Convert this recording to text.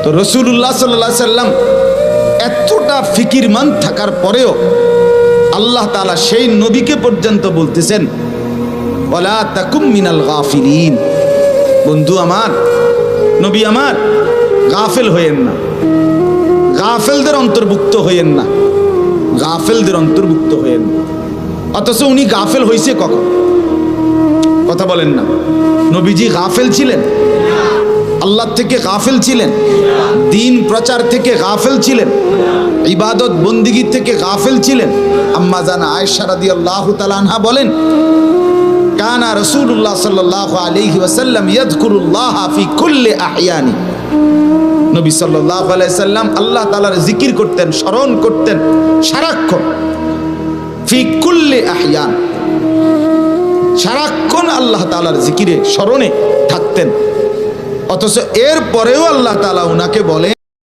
তো রাসূলুল্লাহ সাল্লাল্লাহু আলাইহি সাল্লাম এতটা ফিকিরমান থাকার পরেও আল্লাহ তাআলা সেই নবীকে পর্যন্ত বলতেছেন ওয়ালা তাকুম মিনাল গাফিলিন। বন্ধু আমার, নবী আমার, গাফেল হইয়েন না, গাফেলদের অন্তর্ভুক্ত হইয়েন না, গাফেলদের অন্তর্ভুক্ত হইয়েন না। অথচ উনি গাফেল হইছে কখন? কথা বলেন না। নবীজি গাফেল ছিলেন? আল্লাহ থেকে গাফেল ছিলেন? দিন প্রচার থেকে গাফেল ছিলেন? ইবাদত বন্দিগি থেকে গাফেল ছিলেন? আম্মা জান আয়েশা রাদিয়াল্লাহু তাআলা আনহা বলেন, কানা রাসূলুল্লাহ সাল্লাল্লাহু আলাইহি ওয়াসাল্লাম ইয়াযকুরুল্লাহ ফি কুল্লি আহইয়ানি। নবী সাল্লাল্লাহু আলাইহি সাল্লাম আল্লাহ তাআলার জিকির করতেন, স্মরণ করতেন সারাক্ষণ। ফি কুল্লি আহইয়ান, সারাক্ষণ আল্লাহ তাআলার জিকিরে স্মরণে থাকতেন। অথচ এর পরেও আল্লাহ তাআলা উনাকে বলেন